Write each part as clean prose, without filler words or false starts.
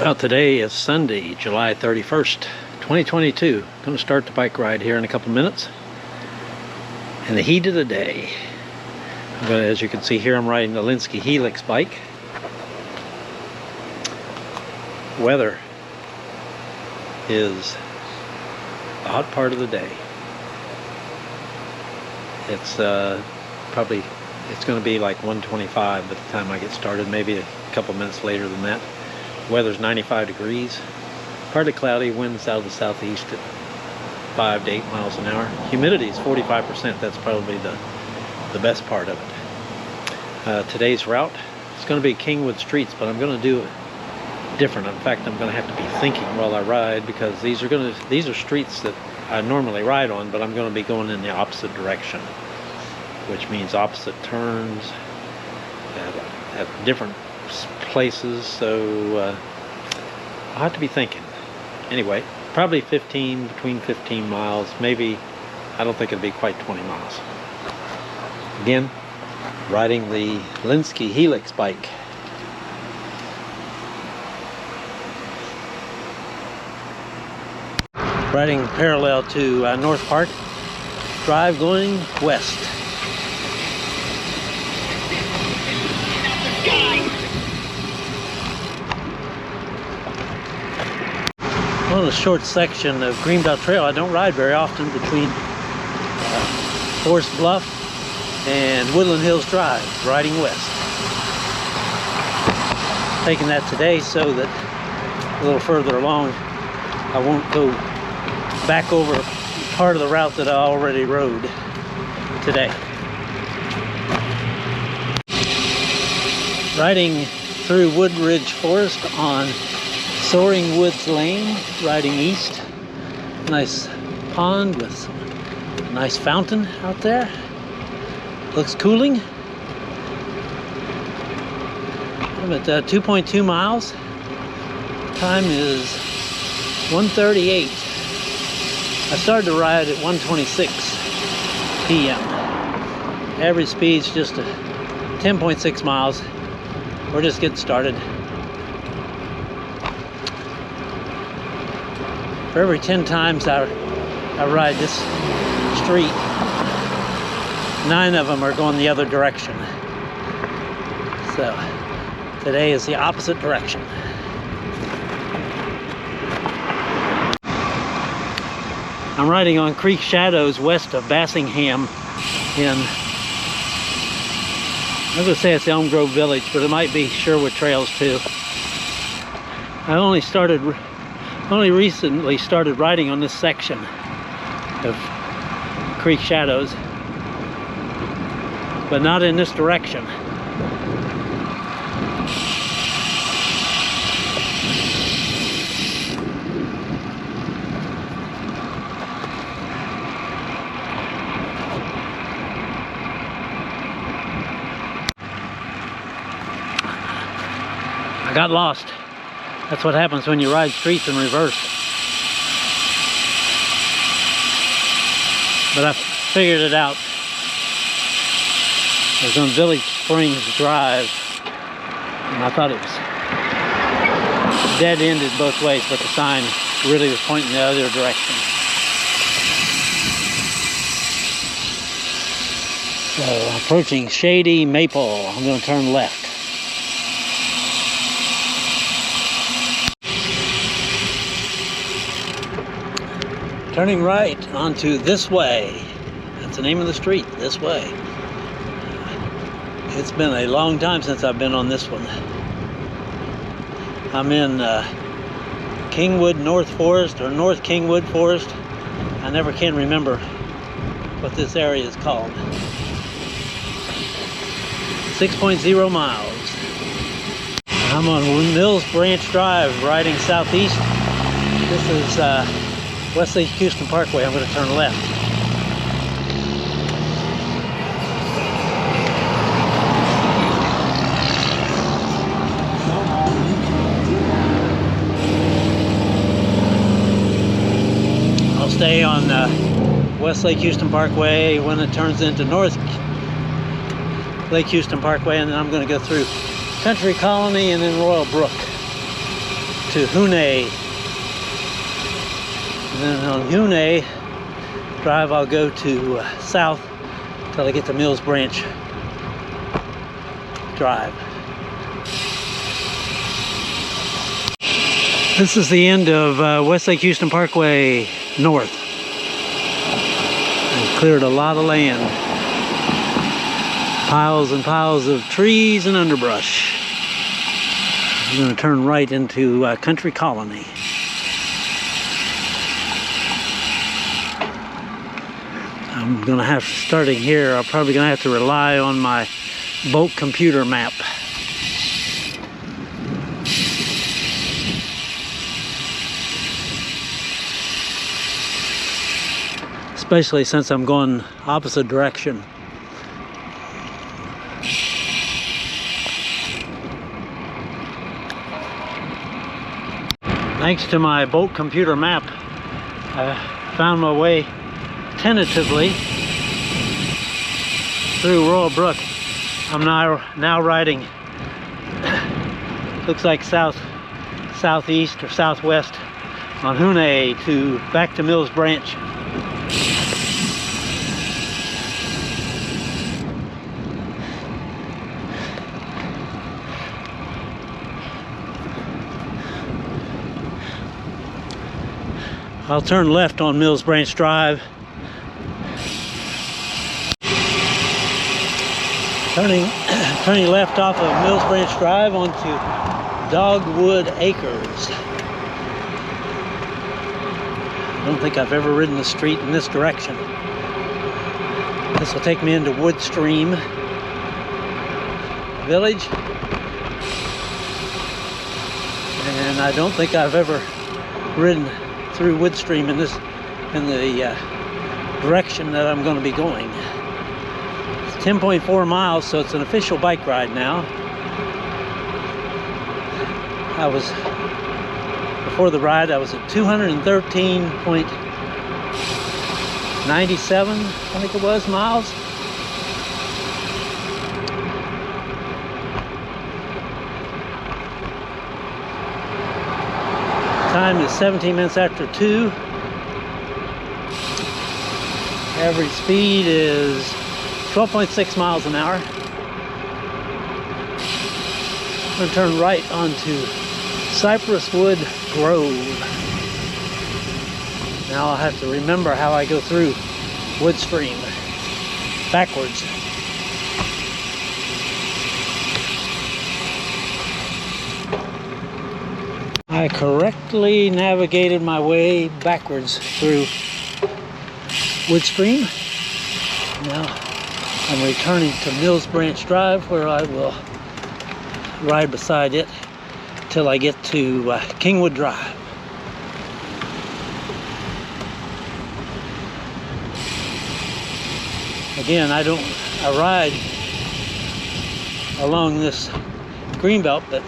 Well, today is Sunday, July 31st, 2022. Going to start the bike ride here in a couple minutes. In the heat of the day. As you can see here, I'm riding the Linsky Helix bike. Weather is the hot part of the day. It's it's going to be like 125 by the time I get started, maybe a couple minutes later than that. Weather's 95 degrees, partly cloudy, winds out of the southeast at 5 to 8 miles an hour. Humidity is 45%. That's probably the best part of it. Today's route is going to be Kingwood streets, but I'm going to do it different. In fact, I'm going to have to be thinking while I ride, because these are streets that I normally ride on, but I'm going to be going in the opposite direction, which means opposite turns at different places, so I'll have to be thinking. Anyway, probably between 15 miles, maybe. I don't think it'll be quite 20 miles. Again, riding the Linsky Helix bike. Riding parallel to North Park Drive, going west. On a short section of Greenbelt Trail I don't ride very often, between Forest Bluff and Woodland Hills Drive, riding west. Taking that today so that a little further along I won't go back over part of the route that I already rode today. Riding through Woodridge Forest on Soaring Woods Lane, riding east. Nice pond with a nice fountain out there. Looks cooling. I'm at 2.2 miles. Time is 1:38. I started to ride at 1:26 p.m. Average speed's just 10.6 miles. We're just getting started. For every 10 times I ride this street, 9 of them are going the other direction. So today is the opposite direction. I'm riding on creek shadows west of Bassingham in, I'm going to say it's Elm Grove Village, but it might be Sherwood Trails too. I only recently started riding on this section of creek shadows, but not in this direction. I got lost. That's what happens when you ride streets in reverse. But I figured it out. I was on Village Springs Drive, and I thought it was dead-ended both ways, but the sign really was pointing the other direction. So, approaching Shady Maple, I'm going to turn left. Turning right onto This Way. That's the name of the street, This Way. It's been a long time since I've been on this one. I'm in Kingwood North Forest, or North Kingwood Forest. I never can remember what this area is called. 6.0 miles. I'm on Mills Branch Drive, riding southeast. This is Wesley Houston Parkway. I'm going to turn left. I'll stay on West Lake Houston Parkway when it turns into North Lake Houston Parkway, and then I'm going to go through Country Colony and then Royal Brook to Hune. And then on Hune Drive, I'll go to south till I get to Mills Branch Drive. This is the end of Westlake Houston Parkway North. I've cleared a lot of land. Piles and piles of trees and underbrush. I'm going to turn right into Country Colony. I'm going to have, starting here, I'm probably going to have to rely on my boat computer map. Especially since I'm going opposite direction. Thanks to my boat computer map, I found my way tentatively through Royal Brook. I'm now riding, looks like southeast or southwest on Hune to back to Mills Branch. I'll turn left on Mills Branch Drive. Turning left off of Mills Branch Drive onto Dogwood Acres. I don't think I've ever ridden the street in this direction. This will take me into Woodstream Village. And I don't think I've ever ridden through Woodstream in the direction that I'm going to be going. It's 10.4 miles, so it's an official bike ride now. Before the ride, I was at 213.97, I think it was, miles. Time is 17 minutes after 2. Average speed is 12.6 miles an hour. I'm going to turn right onto Cypresswood Grove. Now I'll have to remember how I go through Woodstream backwards. I correctly navigated my way backwards through Woodstream. Now I'm returning to Mills Branch Drive, where I will ride beside it till I get to Kingwood Drive. Again, I ride along this greenbelt, but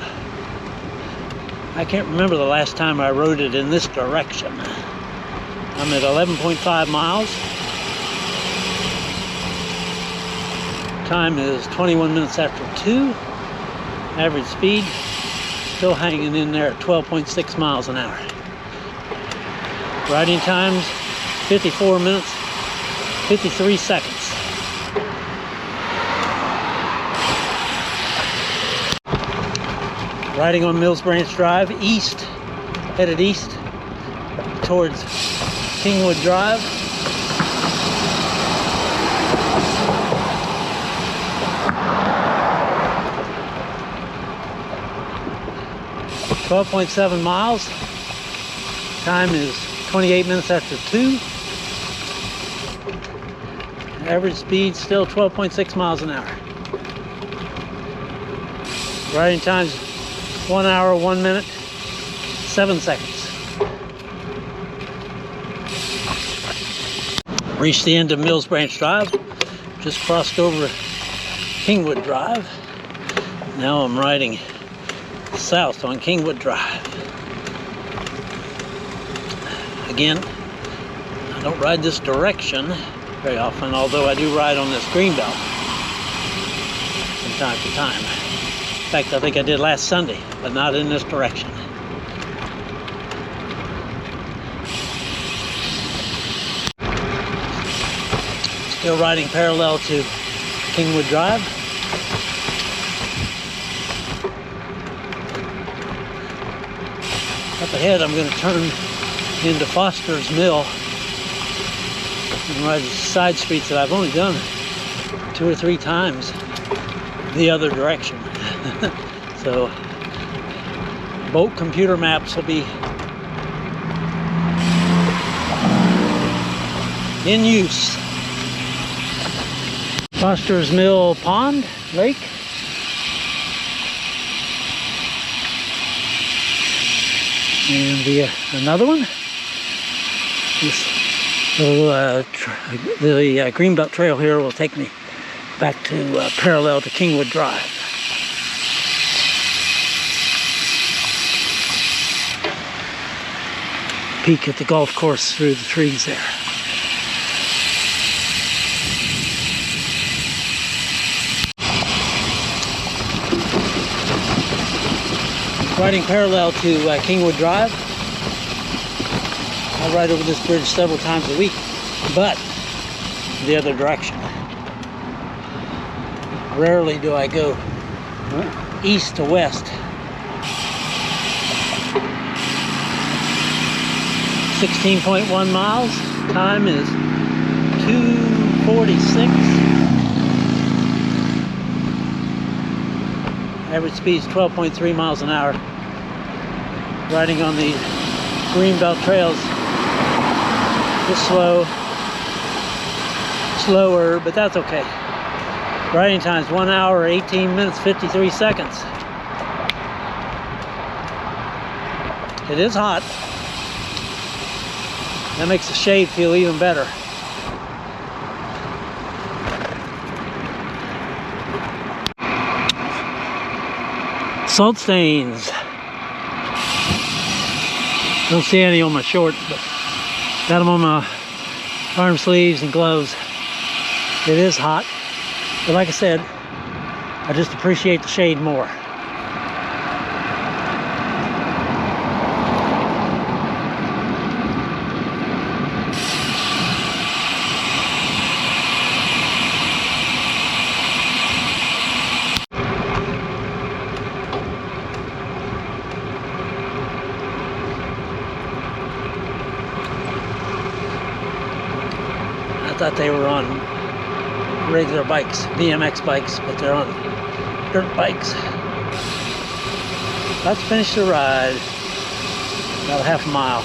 I can't remember the last time I rode it in this direction. I'm at 11.5 miles. Time is 21 minutes after 2. Average speed still hanging in there at 12.6 miles an hour. Riding times 54 minutes, 53 seconds. Riding on Mills Branch Drive, headed east towards Kingwood Drive. .7 miles. Time is 28 minutes after 2. Average speed still 12.6 miles an hour. Riding times 1 hour, 1 minute, 7 seconds. Reached the end of Mills Branch Drive. Just crossed over Kingwood Drive. Now I'm riding south on Kingwood Drive. Again, I don't ride this direction very often, although I do ride on this greenbelt from time to time. In fact, I think I did last Sunday, but not in this direction. Still riding parallel to Kingwood Drive. Up ahead, I'm going to turn into Foster's Mill and ride side streets that I've only done 2 or 3 times the other direction. So boat computer maps will be in use. Foster's Mill Pond, Lake. And another one. This little, the Greenbelt Trail here will take me back to parallel to Kingwood Drive. Peek at the golf course through the trees there. Riding parallel to Kingwood Drive. I ride over this bridge several times a week, but the other direction. Rarely do I go east to west. 16.1 miles. Time is 2:46. Average speed is 12.3 miles an hour. Riding on the Greenbelt trails is slower, but that's okay. Riding time is 1 hour, 18 minutes, 53 seconds. It is hot. That makes the shade feel even better. Salt stains. Don't see any on my shorts, but got them on my arm sleeves and gloves. It is hot, but like I said, I just appreciate the shade more. I thought they were on regular bikes, BMX bikes, but they're on dirt bikes. About to finish the ride, about a half a mile.